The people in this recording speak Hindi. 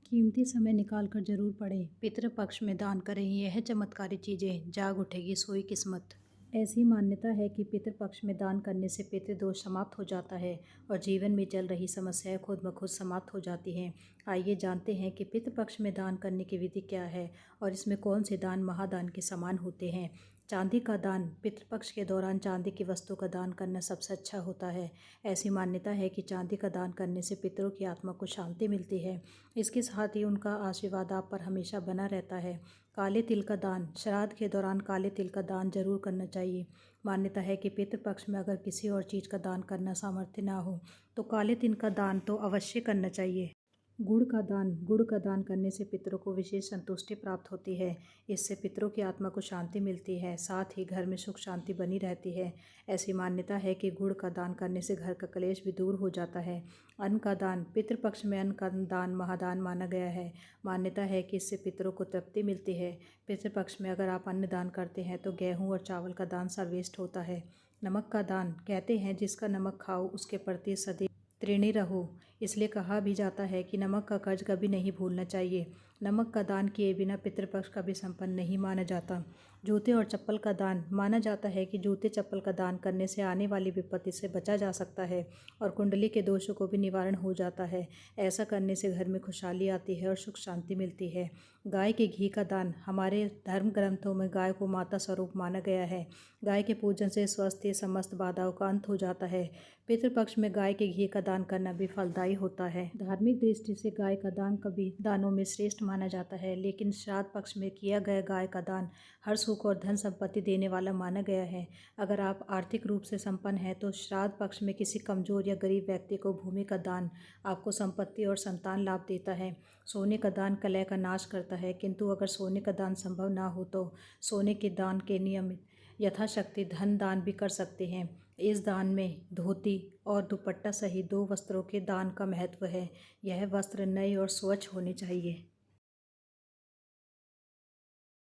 कीमती समय निकाल कर जरूर पढ़ें। पितृपक्ष में दान करें, यह चमत्कारी चीज़ें जाग उठेगी सोई किस्मत। ऐसी मान्यता है कि पितृपक्ष में दान करने से पितृदोष समाप्त हो जाता है और जीवन में चल रही समस्याएं खुद ब खुद समाप्त हो जाती हैं। आइए जानते हैं कि पितृपक्ष में दान करने की विधि क्या है और इसमें कौन से दान महादान के समान होते हैं। चांदी का दान। पितृपक्ष के दौरान चांदी की वस्तु का दान करना सबसे अच्छा होता है। ऐसी मान्यता है कि चांदी का दान करने से पितरों की आत्मा को शांति मिलती है। इसके साथ ही उनका आशीर्वाद आप पर हमेशा बना रहता है। काले तिल का दान। श्राद्ध के दौरान काले तिल का दान जरूर करना चाहिए। मान्यता है कि पितृपक्ष में अगर किसी और चीज़ का दान करना सामर्थ्य ना हो तो काले तिल का दान तो अवश्य करना चाहिए। गुड़ का दान। गुड़ का दान करने से पितरों को विशेष संतुष्टि प्राप्त होती है। इससे पितरों की आत्मा को शांति मिलती है, साथ ही घर में सुख शांति बनी रहती है। ऐसी मान्यता है कि गुड़ का दान करने से घर का क्लेश भी दूर हो जाता है। अन्न का दान। पितृपक्ष में अन्न का दान महादान माना गया है। मान्यता है कि इससे पितरों को तृप्ति मिलती है। पितृपक्ष में अगर आप अन्न दान करते हैं तो गेहूँ और चावल का दान सर्वश्रेष्ठ होता है। नमक का दान। कहते हैं जिसका नमक खाओ उसके प्रति सदैव ऋणी रहो, इसलिए कहा भी जाता है कि नमक का कर्ज कभी नहीं भूलना चाहिए। नमक का दान किए बिना पितृपक्ष कभी संपन्न नहीं माना जाता। जूते और चप्पल का दान। माना जाता है कि जूते चप्पल का दान करने से आने वाली विपत्ति से बचा जा सकता है और कुंडली के दोषों को भी निवारण हो जाता है। ऐसा करने से घर में खुशहाली आती है और सुख शांति मिलती है। गाय के घी का दान। हमारे धर्म ग्रंथों में गाय को माता स्वरूप माना गया है। गाय के पूजन से स्वास्थ्य समस्त बाधाओं का अंत हो जाता है। पितृपक्ष में गाय के घी का दान करना भी फलदायी होता है। धार्मिक दृष्टि से गाय का दान कभी दानों में श्रेष्ठ माना जाता है, लेकिन श्राद्ध पक्ष में किया गया गाय का दान हर सुख और धन संपत्ति देने वाला माना गया है। अगर आप आर्थिक रूप से संपन्न हैं तो श्राद्ध पक्ष में किसी कमजोर या गरीब व्यक्ति को भूमि का दान आपको संपत्ति और संतान लाभ देता है। सोने का दान कलह का नाश करता है, किंतु अगर सोने का दान संभव ना हो तो सोने के दान के नियमित यथाशक्ति धन दान भी कर सकते हैं। इस दान में धोती और दुपट्टा सहित 2 वस्त्रों के दान का महत्व है। यह वस्त्र नए और स्वच्छ होने चाहिए।